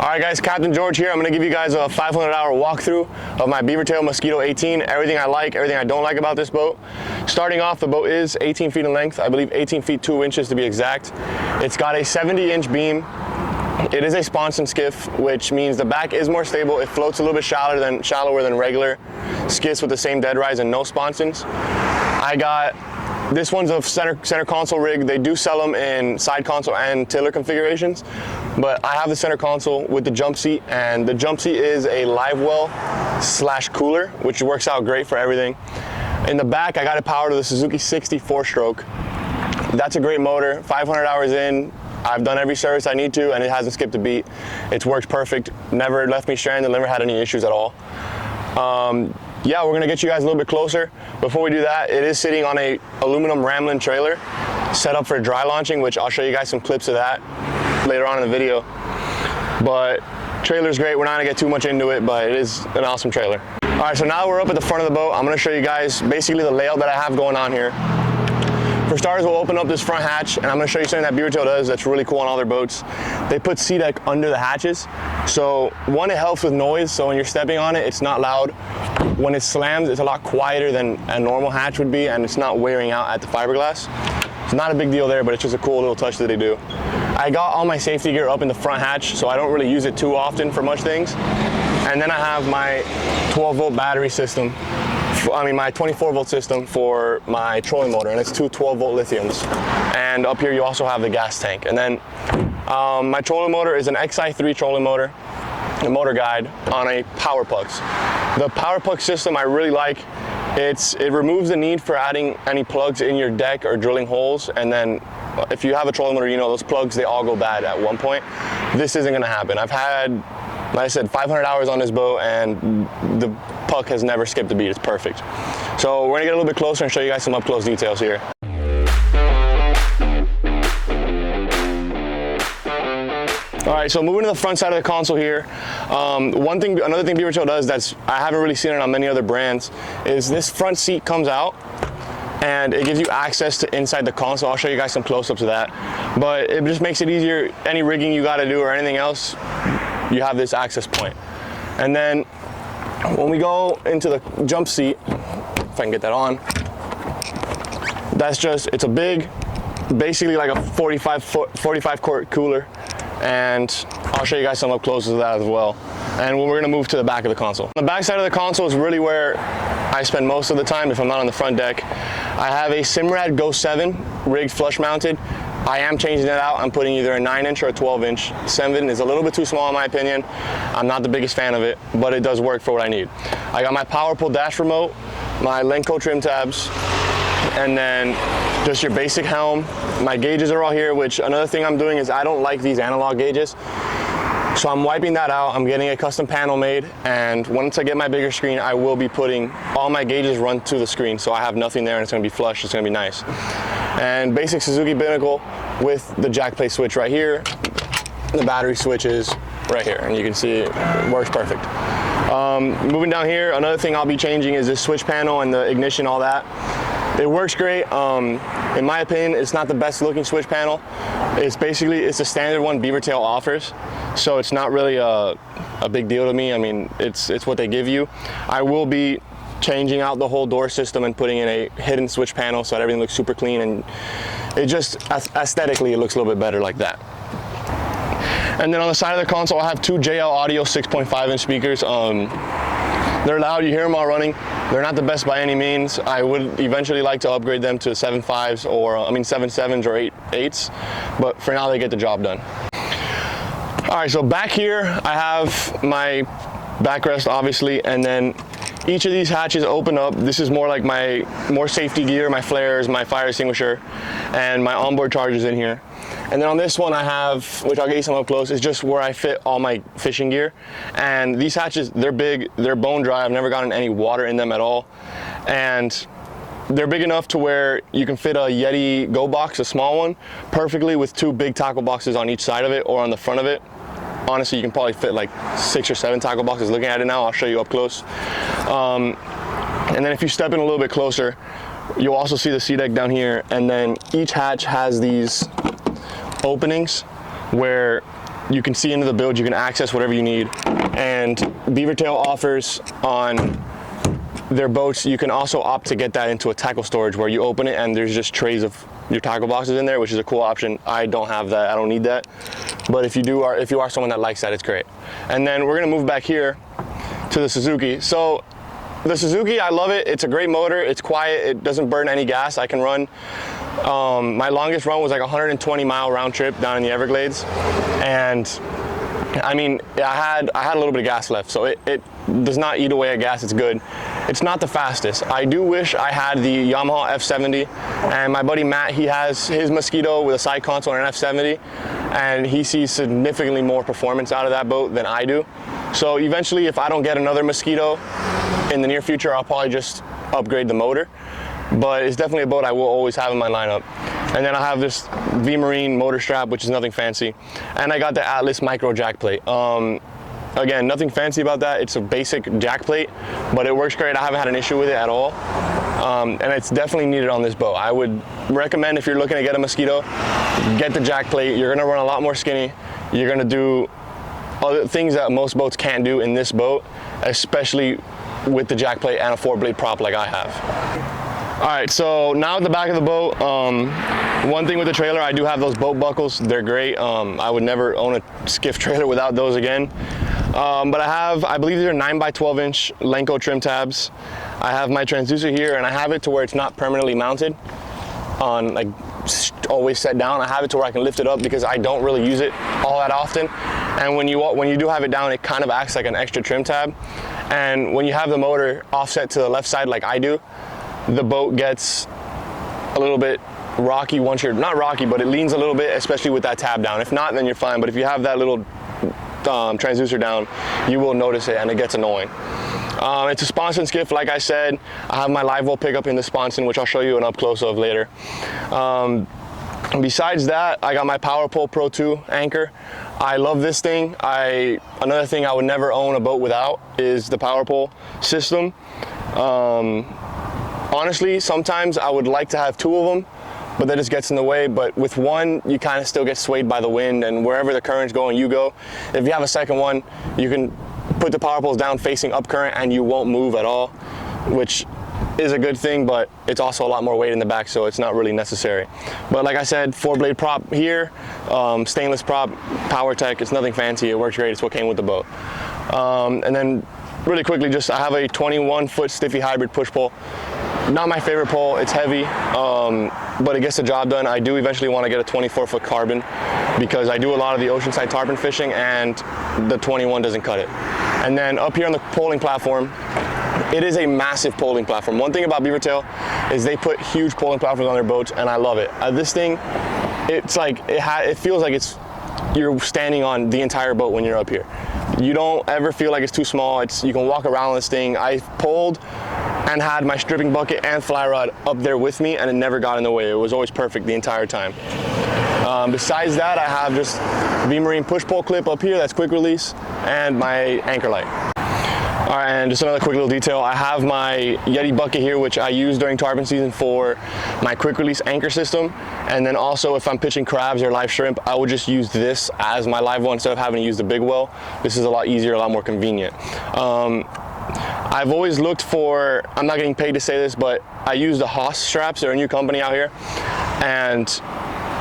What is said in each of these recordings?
Alright guys, Captain George here. I'm going to give you guys a 500-hour walkthrough of my Beavertail Mosquito 18. Everything I like, everything I don't like about this boat. Starting off, the boat is 18 feet in length. I believe 18 feet 2 inches to be exact. It's got a 70-inch beam. It is a sponson skiff, which means the back is more stable. It floats a little bit shallower than regular skiffs with the same dead rise and no sponsons. This one's a center console rig. They do sell them in side console and tiller configurations, but I have the center console with the jump seat, and the jump seat is a live well / cooler, which works out great for everything. In the back, I got it powered with a Suzuki 64-stroke. That's a great motor. 500 hours in. I've done every service I need to, and it hasn't skipped a beat. It's worked perfect. Never left me stranded. Never had any issues at all. Yeah, we're gonna get you guys a little bit closer. Before we do that, it is sitting on a aluminum Ramblin trailer set up for dry launching, which I'll show you guys some clips of that later on in the video. But trailer's great. We're not gonna get too much into it, but it is an awesome trailer. All right, so now we're up at the front of the boat. I'm gonna show you guys basically the layout that I have going on here. For starters, we'll open up this front hatch, and I'm gonna show you something that Beavertail does that's really cool on all their boats. They put SeaDeck under the hatches. So one, it helps with noise, so when you're stepping on it, it's not loud. When it slams, it's a lot quieter than a normal hatch would be, and it's not wearing out at the fiberglass. It's not a big deal there, but it's just a cool little touch that they do. I got all my safety gear up in the front hatch, so I don't really use it too often for much things. And then I have my 12-volt battery system. My 24-volt system for my trolling motor, and it's two 12-volt lithiums. And up here you also have the gas tank. And then my trolling motor is an XI3 trolling motor, a motor guide on a power pucks. The power puck system I really like. It removes the need for adding any plugs in your deck or drilling holes, and then if you have a trolling motor, you know those plugs, they all go bad at one point. This isn't gonna happen. I've had, like I said, 500 hours on this boat, and the puck has never skipped a beat. It's perfect. So we're gonna get a little bit closer and show you guys some up close details here. All right, so moving to the front side of the console here, another thing Beavertail does I haven't really seen it on many other brands, is this front seat comes out and it gives you access to inside the console. I'll show you guys some close-ups of that, but it just makes it easier. Any rigging you gotta do or anything else, you have this access point. And then when we go into the jump seat, if I can get that on, it's a big, basically like a 45 quart cooler. And I'll show you guys some up close of that as well. And we're gonna move to the back of the console. The back side of the console is really where I spend most of the time if I'm not on the front deck. I have a Simrad Go 7 rigged flush mounted. I am changing it out. I'm putting either a 9-inch or a 12-inch. 7 is a little bit too small in my opinion. I'm not the biggest fan of it, but it does work for what I need. I got my power pull dash remote, my Lenco trim tabs, and then just your basic helm. My gauges are all here, which another thing I'm doing is I don't like these analog gauges. So I'm wiping that out. I'm getting a custom panel made, and once I get my bigger screen, I will be putting all my gauges run to the screen, so I have nothing there and it's gonna be flush, it's gonna be nice. And basic Suzuki binnacle with the jack plate switch right here, the battery switches right here, and you can see it works perfect. Moving down here, another thing I'll be changing is this switch panel and the ignition, all that. It works great. In my opinion, it's not the best looking switch panel. It's a standard one Beavertail offers, so it's not really a big deal to me. I mean, it's what they give you. I will be changing out the whole door system and putting in a hidden switch panel so that everything looks super clean, and it just aesthetically it looks a little bit better like that. And then on the side of the console, I have two JL Audio 6.5-inch speakers. They're loud, you hear them all running. They're not the best by any means. I would eventually like to upgrade them to 7.5s or 7.7s or 8.8s, but for now they get the job done. All right, so back here I have my backrest obviously, and then each of these hatches open up. This is more like my safety gear, my flares, my fire extinguisher, and my onboard chargers in here. And then on this one I have, which I'll get you some up close, is just where I fit all my fishing gear. And these hatches, they're big, they're bone dry. I've never gotten any water in them at all. And they're big enough to where you can fit a Yeti Go box, a small one, perfectly with two big tackle boxes on each side of it or on the front of it. Honestly, you can probably fit like 6 or 7 tackle boxes. Looking at it now, I'll show you up close. And then if you step in a little bit closer, you'll also see the SeaDeck down here. And then each hatch has these openings where you can see into the bilge, you can access whatever you need. And Beavertail offers on their boats, you can also opt to get that into a tackle storage where you open it and there's just trays of your tackle boxes in there, which is a cool option. I don't have that, I don't need that. But if you are someone that likes that, it's great. And then we're gonna move back here to the Suzuki. So the Suzuki, I love it. It's a great motor, it's quiet, it doesn't burn any gas. I can run, my longest run was like 120-mile round trip down in the Everglades. And I mean, I had a little bit of gas left, so it does not eat away at gas, it's good. It's not the fastest. I do wish I had the Yamaha F70, and my buddy Matt, he has his Mosquito with a side console and an F70, and he sees significantly more performance out of that boat than I do. So eventually, if I don't get another Mosquito in the near future, I'll probably just upgrade the motor. But it's definitely a boat I will always have in my lineup. And then I have this V-Marine motor strap, which is nothing fancy. And I got the Atlas micro jack plate. Again, nothing fancy about that. It's a basic jack plate, but it works great. I haven't had an issue with it at all. And it's definitely needed on this boat. I would recommend, if you're looking to get a Mosquito, get the jack plate. You're gonna run a lot more skinny. You're gonna do other things that most boats can't do in this boat, especially with the jack plate and a 4-blade prop like I have. All right, so now at the back of the boat, one thing with the trailer, I do have those boat buckles. They're great. I would never own a skiff trailer without those again. But I believe these are 9x12-inch Lenco trim tabs. I have my transducer here, and I have it to where it's not permanently mounted on, like, always set down. I have it to where I can lift it up because I don't really use it all that often. And when you do have it down, it kind of acts like an extra trim tab. And when you have the motor offset to the left side like I do, the boat gets a little bit rocky once you're, not rocky, but it leans a little bit, especially with that tab down. If not, then you're fine. But if you have that little transducer down, you will notice it and it gets annoying. It's a sponson skiff, like I said. I have my live well pickup in the sponson, which I'll show you an up close of later. Besides that, I got my Power Pole Pro 2 anchor. I love this thing. Another thing I would never own a boat without is the Power Pole system. Honestly, sometimes I would like to have 2 of them, but that just gets in the way. But with one, you kind of still get swayed by the wind, and wherever the current's going, you go. If you have a second one, you can put the power poles down facing up current and you won't move at all, which is a good thing, but it's also a lot more weight in the back, so it's not really necessary. But like I said, 4-blade prop here, stainless prop, PowerTech. It's nothing fancy, it works great, it's what came with the boat. And then really quickly, I have a 21-foot Stiffy hybrid push pole. Not my favorite pole, it's heavy, but it gets the job done. I do eventually want to get a 24-foot carbon because I do a lot of the oceanside tarpon fishing and the 21 doesn't cut it. And then up here on the poling platform, it is a massive poling platform. One thing about Beavertail is they put huge poling platforms on their boats, and I love it. This thing, it's like, it feels like you're standing on the entire boat when you're up here. You don't ever feel like it's too small. You can walk around this thing. I poled and had my stripping bucket and fly rod up there with me, and it never got in the way. It was always perfect the entire time. Besides that, I have just V-Marine push pole clip up here, that's quick release, and my anchor light. All right, and just another quick little detail. I have my Yeti bucket here, which I use during tarpon season for my quick release anchor system. And then also if I'm pitching crabs or live shrimp, I would just use this as my live well instead of having to use the big well. This is a lot easier, a lot more convenient. I've always looked for, I'm not getting paid to say this, but I use the Haas straps. They're a new company out here. And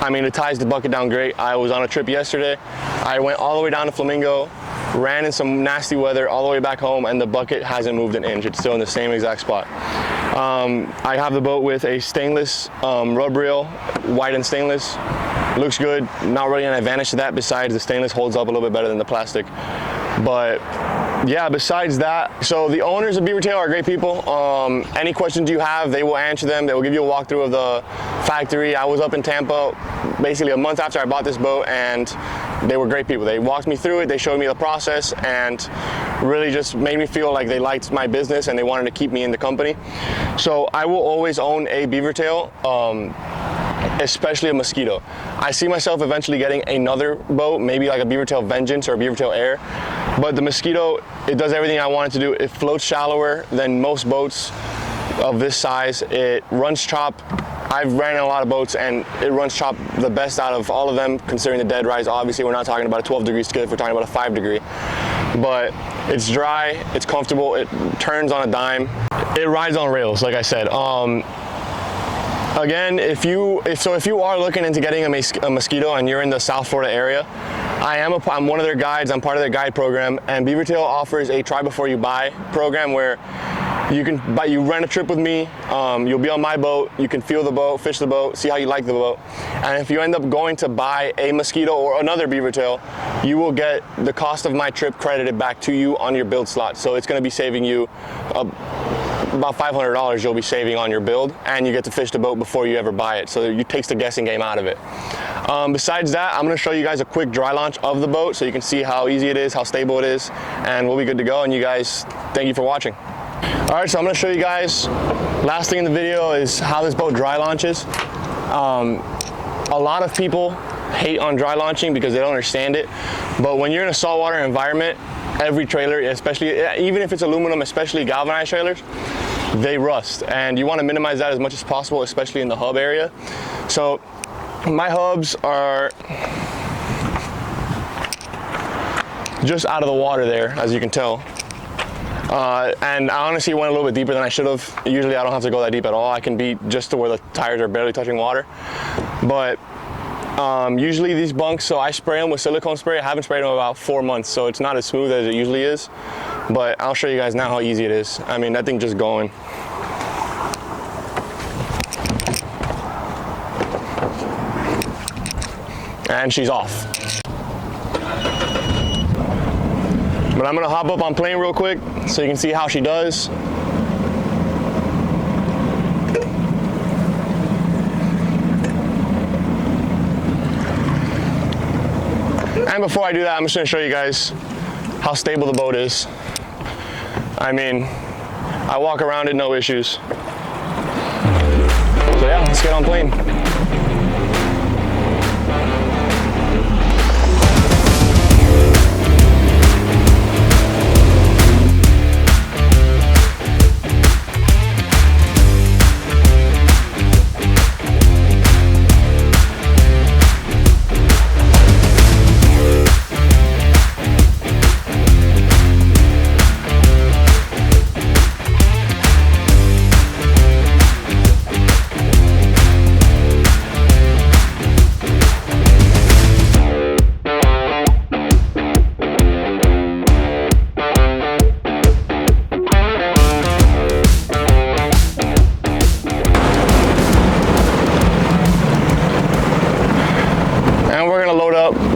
I mean, it ties the bucket down great. I was on a trip yesterday. I went all the way down to Flamingo, ran in some nasty weather all the way back home, and the bucket hasn't moved an inch. It's still in the same exact spot. I have the boat with a stainless rub reel, white and stainless. Looks good. Not really an advantage to that besides the stainless holds up a little bit better than the plastic. But yeah, besides that, so the owners of Beavertail are great people. Any questions you have, they will answer them. They will give you a walkthrough of the factory. I was up in Tampa basically a month after I bought this boat, and they were great people. They walked me through it, they showed me the process, and really just made me feel like they liked my business and they wanted to keep me in the company. So I will always own a Beavertail, especially a Mosquito. I see myself eventually getting another boat, maybe like a Beavertail Vengeance or a Beavertail Air. But the Mosquito, it does everything I want it to do. It floats shallower than most boats of this size. It runs chop I've ran in a lot of boats and it runs chop the best out of all of them, considering the dead rise. Obviously, we're not talking about a 12-degree skiff, we're talking about a 5-degree. But it's dry, it's comfortable, it turns on a dime. It rides on rails, like I said. Again, if you are looking into getting a Mosquito and you're in the South Florida area, I'm one of their guides, I'm part of their guide program, and Beavertail offers a try before you buy program where you rent a trip with me, you'll be on my boat, you can feel the boat, fish the boat, see how you like the boat, and if you end up going to buy a Mosquito or another Beavertail, you will get the cost of my trip credited back to you on your build slot. So it's going to be saving you about $500 you'll be saving on your build, and you get to fish the boat before you ever buy it, so it takes the guessing game out of it. Besides that, I'm going to show you guys a quick dry launch of the boat so you can see how easy it is, how stable it is, and we'll be good to go. And you guys, thank you for watching. Alright, so I'm going to show you guys, last thing in the video is how this boat dry launches. A lot of people hate on dry launching because they don't understand it, but when you're in a saltwater environment, every trailer, especially, even if it's aluminum, especially galvanized trailers, they rust, and you want to minimize that as much as possible, especially in the hub area. So my hubs are just out of the water there, as you can tell. And I honestly went a little bit deeper than I should have. Usually I don't have to go that deep at all. I can be just to where the tires are barely touching water. But usually these bunks, so I spray them with silicone spray. I haven't sprayed them in about 4 months, so it's not as smooth as it usually is. But I'll show you guys now how easy it is. I mean, that thing just going. And she's off. But I'm gonna hop up on plane real quick so you can see how she does. And before I do that, I'm just gonna show you guys how stable the boat is. I mean, I walk around it, no issues. So yeah, let's get on plane.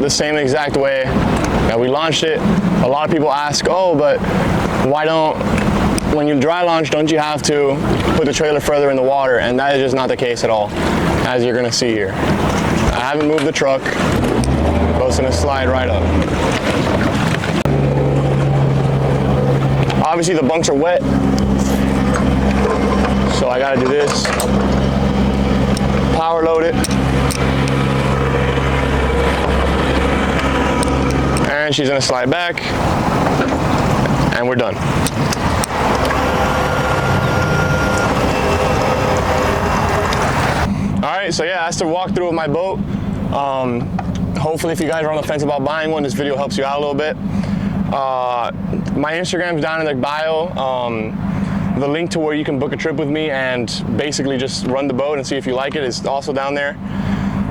The same exact way that we launched it. A lot of people ask, oh, but when you dry launch, don't you have to put the trailer further in the water? And that is just not the case at all, as you're gonna see here. I haven't moved the truck, so it's gonna slide right up. Obviously the bunks are wet, so I gotta do this. Power load it. And she's gonna slide back, and we're done. All right, so yeah, that's the walkthrough of my boat. Hopefully if you guys are on the fence about buying one, this video helps you out a little bit. My Instagram's down in the bio. The link to where you can book a trip with me and basically just run the boat and see if you like it is also down there.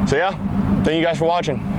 So yeah, thank you guys for watching.